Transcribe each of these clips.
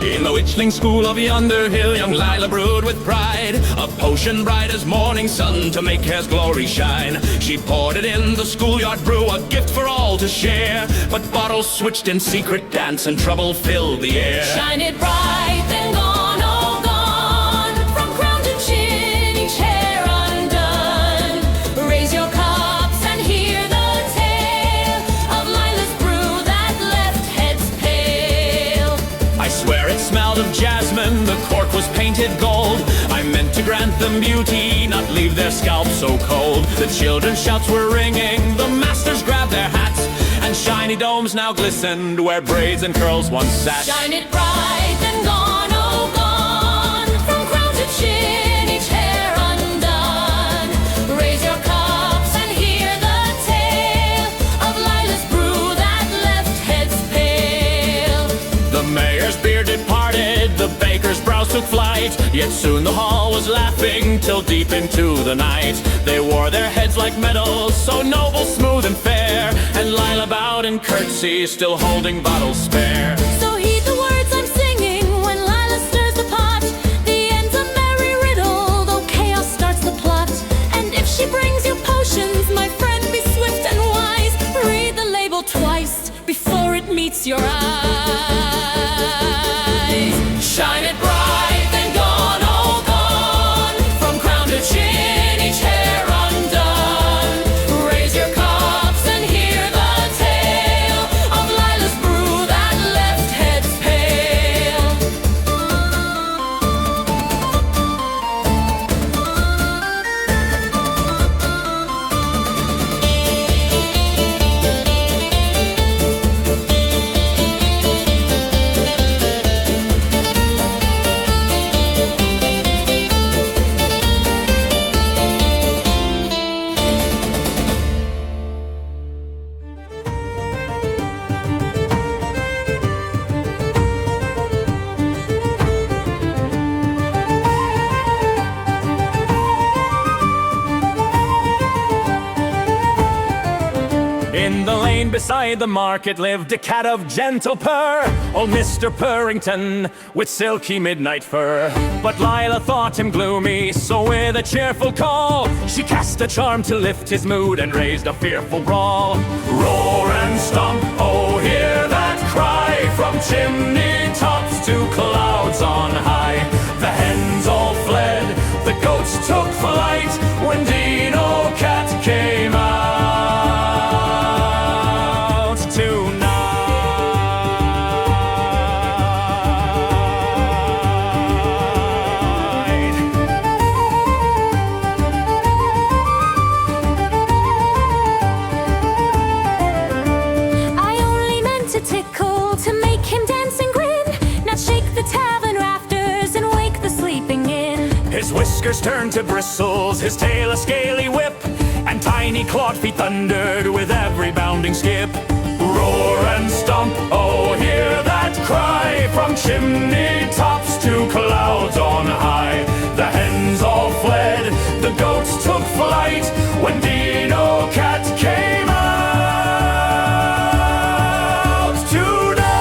In the witchling school of yonder hill, young Lila brewed with pride a potion bright as morning sun to make his glory shine. She poured it in the schoolyard brew, a gift for all to share. But bottles switched in secret dance and trouble filled the air. Shine it bright, then gone, oh gone. From crown to chin, each hair undone. Raise your cups and hear the tale of Lila's brew that left heads pale. I swear it smelled of jasmine, the cork was painted gold. I meant to grant them beauty, not leave their scalps so cold. The children's shouts were ringing, the masters grabbed their hats, and shiny domes now glistened where braids and curls once sat. Shine it bright, then gone, oh gone. From crown to chin, each hair undone. Raise your cups and hear the tale of Lila's brew that left heads pale. The mayor's beard departed, the baker's brows took flight. Yet soon the hall was laughing till deep into the night. They wore their heads like medals, so noble, smooth and fair. And Lila bowed in curtsy, still holding bottles spare. So heed the words I'm singing when Lila stirs the pot. The end's a merry riddle, though chaos starts the plot. And if she brings you potions, my friend, be swift and wise. Read the label twice before it meets your eyes. Shine it bright, then gone, oh gone. From crown to chin, each hair undone. Raise your cups and hear the tale of Lila's brew that left heads pale. In the lane beside the market lived a cat of gentle purr, old Mr. Purrington with silky midnight fur. But Lila thought him gloomy, so with a cheerful call, she cast a charm to lift his mood and raised a fearful brawl. Roar and stomp, oh hear that cry, from chimney tops to clouds on high. The hens all fled, the goats took flight, when Dino Cat came out. His whiskers turned to bristles, his tail a scaly whip, and tiny clawed feet thundered with every bounding skip. Roar and stomp, oh hear that cry, from chimney tops to clouds on high. The hens all fled, the goats took flight, when Dino Cat came out tonight.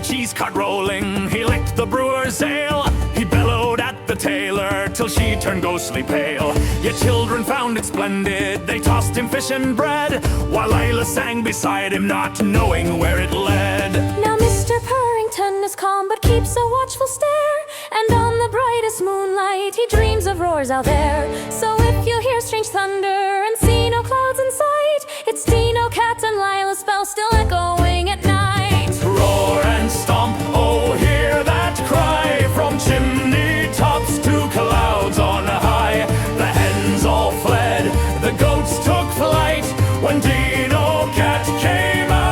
Cheese cart rolling, he licked the brewer's ale. He bellowed at the tailor till she turned ghostly pale. Yet children found it splendid, they tossed him fish and bread, while Lila sang beside him, not knowing where it led. Now Mr. Purrington is calm but keeps a watchful stare, and on the brightest moonlight he dreams of roars out there. So if you hear strange thunder and see no clouds in sight, it's Dino Cat and Lila's spell still echoing at night. Roar and stomp, oh hear that cry, from chimney tops to clouds on high. The hens all fled, the goats took flight, when Dino Cat came out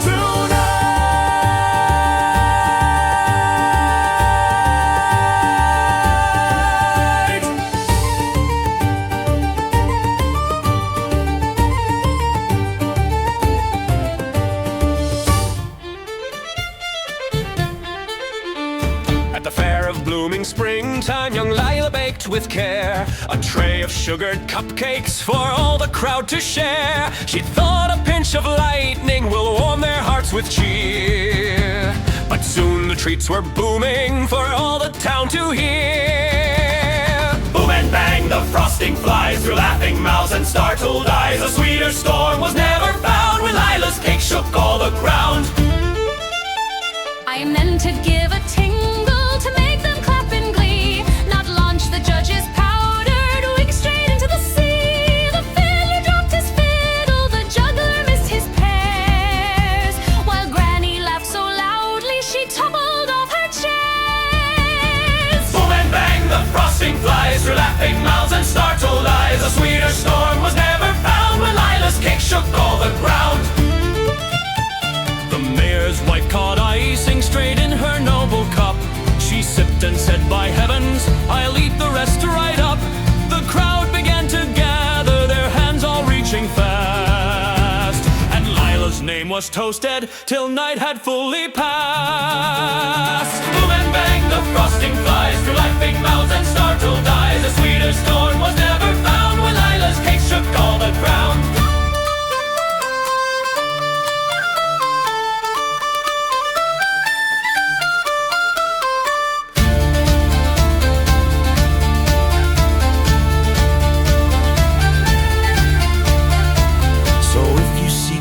tonight. out with care, a tray of sugared cupcakes for all the crowd to share. She thought a pinch of lightning will warm their hearts with cheer. But soon the treats were booming for all the town to hear. Boom and bang, the frosting flies through laughing mouths and startled eyes. A sweeter storm was never found when Lila's cake shook all the ground. I meant to give a tingle to make them clap in glee, not launch the judge's powdered wig straight into the sea. The fiddler dropped his fiddle, the juggler missed his pears, while Granny laughed so loudly she toppled off her chairs. Boom and bang, the frosting flies through laughing mouths and startled eyes. A sweeter storm was never found when Lila's cake shook all the ground. The mayor's wife caught icing straight in her noble cup. She sipped and said, by heavens, I'll eat the rest right up. The crowd began to gather, their hands all reaching fast, and Lila's name was toasted till night had fully passed. Boom and bang, the frosting flies through laughing mouths and startled eyes. A sweeter storm was never found when Lila's cake shook all the ground.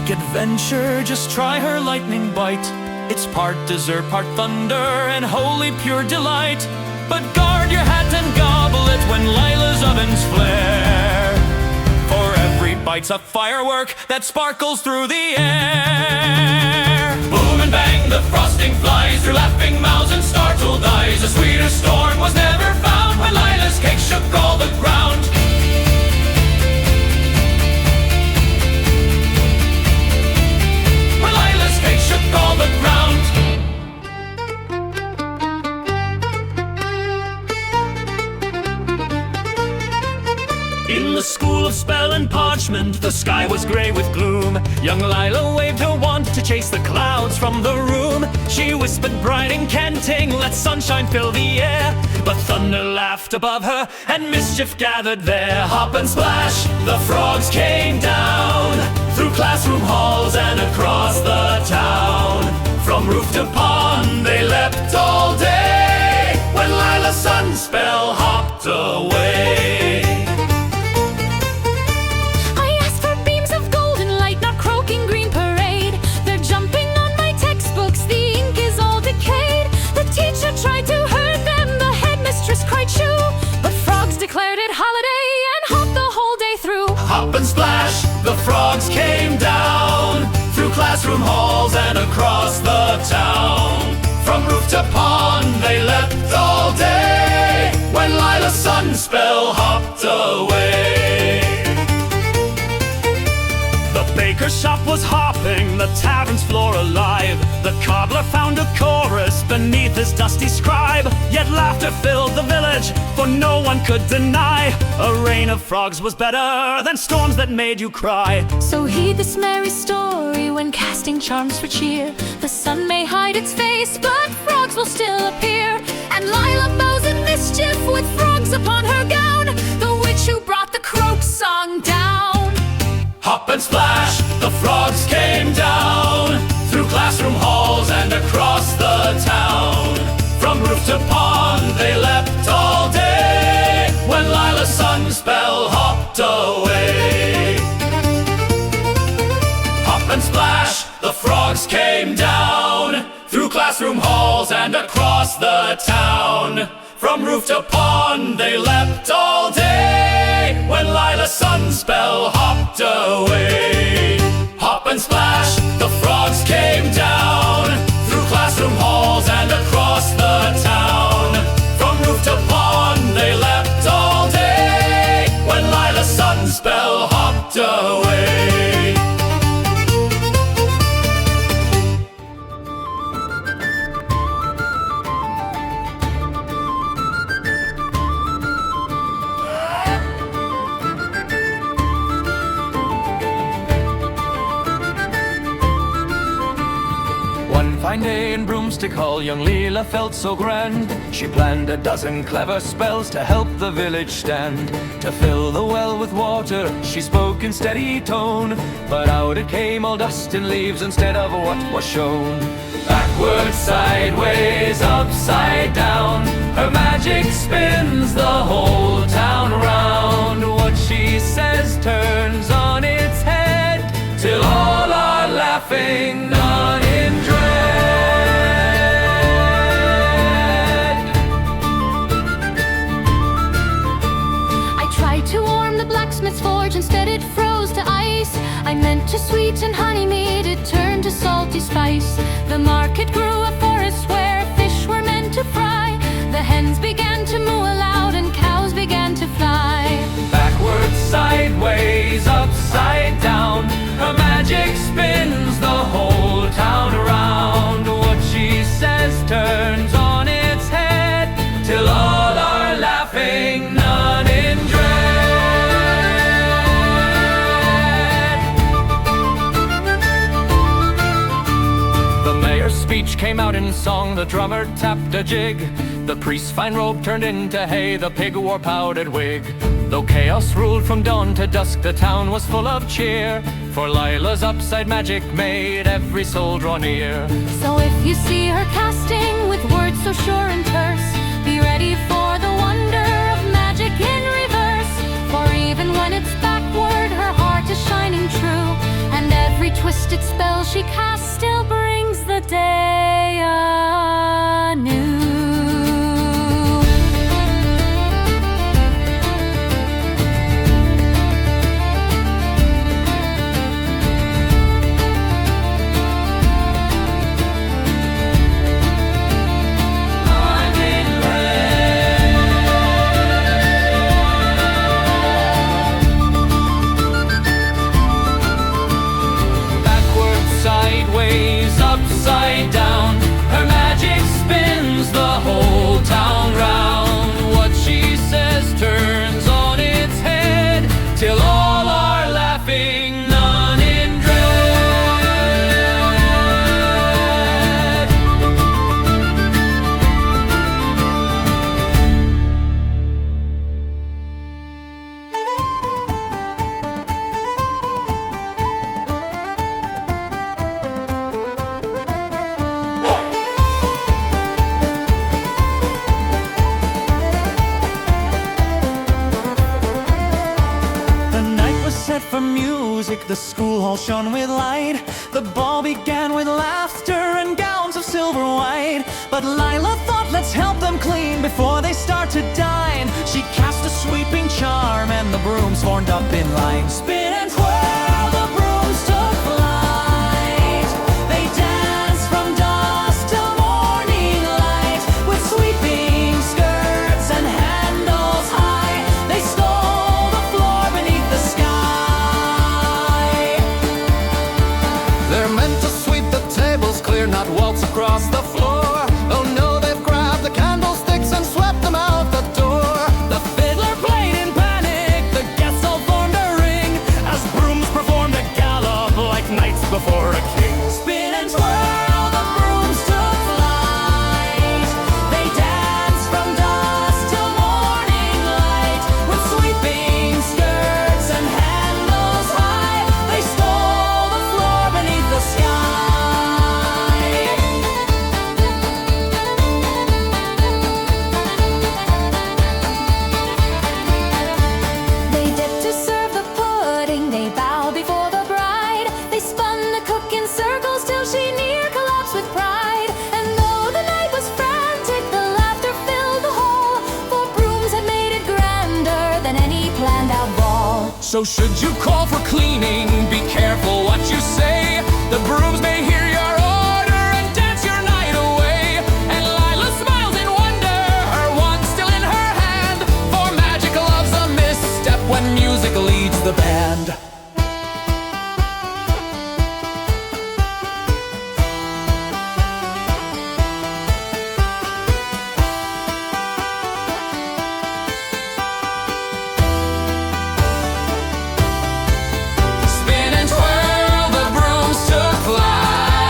Adventure, just try her lightning bite. It's part dessert, part thunder, and wholly pure delight. But guard your hat and gobble it when Lila's ovens flare, for every bite's a firework that sparkles through the air. Boom and bang, the frosting flies through laughing mouths and startled eyes. A sweeter storm was never found when Lila's cake shook all the ground. All the ground. In the school of spell and parchment, the sky was grey with gloom. Young Lila waved her wand to chase the clouds from the room. She whispered bright incanting, let sunshine fill the air. But thunder laughed above her, and mischief gathered there. Hop and splash, the frogs came down, through classroom halls and across the town. From roof to pond they leapt all day, when Lila's sunspell hopped away. I asked for beams of golden light, not croaking green parade. They're jumping on my textbooks, the ink is all decayed. The teacher tried to hurt them, the headmistress cried shoo, but frogs declared it holiday and hopped the whole day through. Hop and splash, the frogs came down, through classroom halls and across the town. From roof to pond they leapt all day, when Lila's sunspell hopped away. The baker's shop was hopping, the tavern's floor alive. The cobbler found a chorus beneath his dusty scribe. Yet laughter filled the village, for no one could deny a rain of frogs was better than storms that made you cry. So heed this merry story when casting charms for cheer. The sun may hide its face, but frogs will still appear. And Lila bows in mischief with frogs upon her gown, the witch who brought the croak song down. Hop and splash, the frogs came down, through classroom halls and across the town. From roof to pond they leapt all day, when Lila's sunspell hopped away. Hop and splash, the frogs came down, through classroom halls and across the town. From roof to pond they leapt all day, when Lila's sunspell hopped away. Hop and splash, the frogs came down, through classroom halls and across the town. From roof to pond they leapt all day, when Lila's sunspell hopped away. One fine day in Brooms broomstick, young Lila felt so grand. She planned a dozen clever spells to help the village stand. To fill the well with water, she spoke in steady tone, but out it came all dust and leaves instead of what was shown. Backwards, sideways, upside down, her magic spins the whole town round. What she says turns on its head, till all are laughing, none in dread. I tried to warm the blacksmith's forge, instead it froze to ice. I meant to sweeten honey mead, it turned to salty spice. The market grew a forest where fish were meant to fry. The hens began to moo aloud and cows began to fly. Backwards, sideways, upside down, her magic spins the whole town around. What she says turns on its head, till all are laughing, none in dread. The mayor's speech came out in song, the drummer tapped a jig. The priest's fine robe turned into hay, the pig wore powdered wig. Though chaos ruled from dawn to dusk, the town was full of cheer, for Lila's upside magic made every soul draw near. So if you see her casting with words so sure and terse, be ready for the wonder of magic in reverse. For even when it's backward, her heart is shining true, and every twisted spell she casts still brings the day anew. Sideways, upside down, her magic spins the whole town round. What she says turns on its head, till all are laughing, none in dread. For music, the school hall shone with light. The ball began with laughter and gowns of silver white. But Lila thought, let's help them clean before they start to dine. She cast a sweeping charm and the brooms formed up in line. Spin and twirl, the brooms took flight. They danced from dusk till morning light, with sweeping skirts and handles high. They stole the floor beneath the sky. Clear, not waltz across the floor. Oh no, they've grabbed the candlesticks and swept them out the door. The fiddler played in panic, the guests all formed a ring, as brooms performed a gallop like knights before a king. Spin and twirl, the brooms took flight. They danced from dusk till morning light, with sweeping skirts and handles high. They stole the floor beneath the sky. So should you call for cleaning, be careful what you say. The brooms may hear your order and dance your night away. And Lila smiles in wonder, her wand still in her hand, for magic loves a misstep when music leads the band. Spin and twirl, the brooms took flight.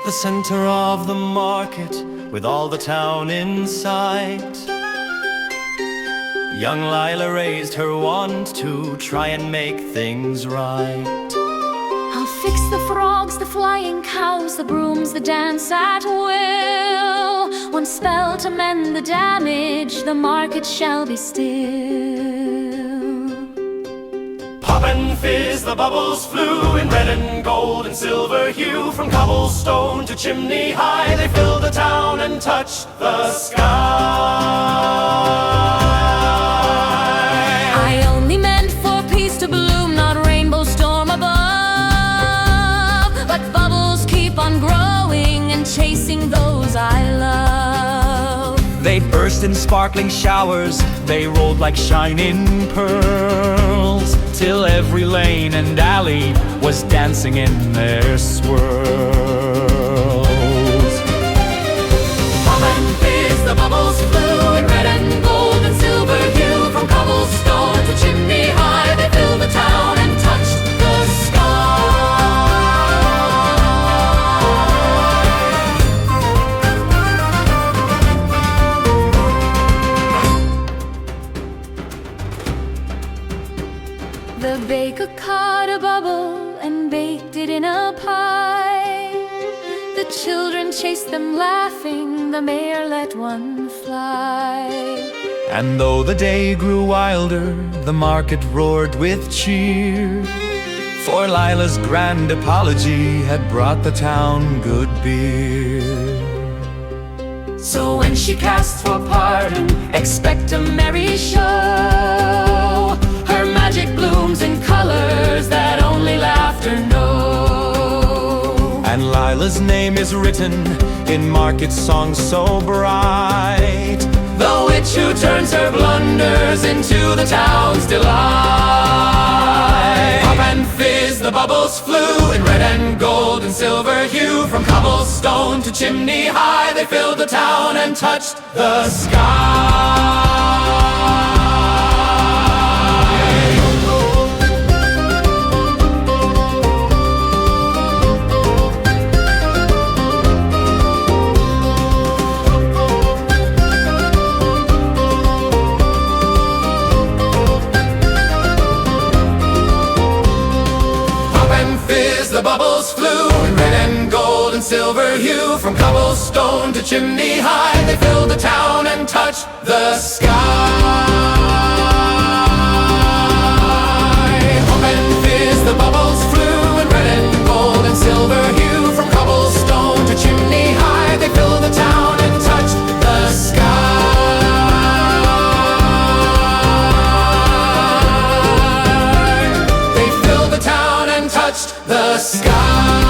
the center of the market, with all the town in sight. Young Lila raised her wand to try and make things right. I'll fix the frogs, the flying cows, the brooms, the dance at will. One spell to mend the damage, the market shall be still. Pop and fizz, the bubbles flew in red and gold and silver hue. From cobblestone to chimney high, they filled the town and touched the sky. I only meant for peace to bloom, not rainbow storm above. But bubbles keep on growing and chasing those I love. They burst in sparkling showers, they rolled like shining pearls, till every lane and alley was dancing in their swirls. Pop and fizz, the bubbles flew in red and gold and silver hue. From cobblestone to chimney high, they filled the town and touched the The baker caught a bubble and baked it in a pie. The children chased them laughing, the mayor let one fly. And though the day grew wilder, the market roared with cheer, for Lila's grand apology had brought the town good beer. So when she casts for pardon, expect a merry show. Her magic blooms in colors that only laughter knows. And Lila's name is written in market songs so bright, The witch who turns her blunders into the town's delight. Pop and fizz, the bubbles flew in red and gold and silver hue. From cobblestone to chimney high, they filled the town and touched the sky. The bubbles flew in red and gold and silver hue. From cobblestone to chimney high, they filled the town and touched the sky. Hop and fizz, the bubbles flew in red and gold and silver hue. From cobblestone to chimney high, they filled the town and touched the sky. They filled the town and touched the sky.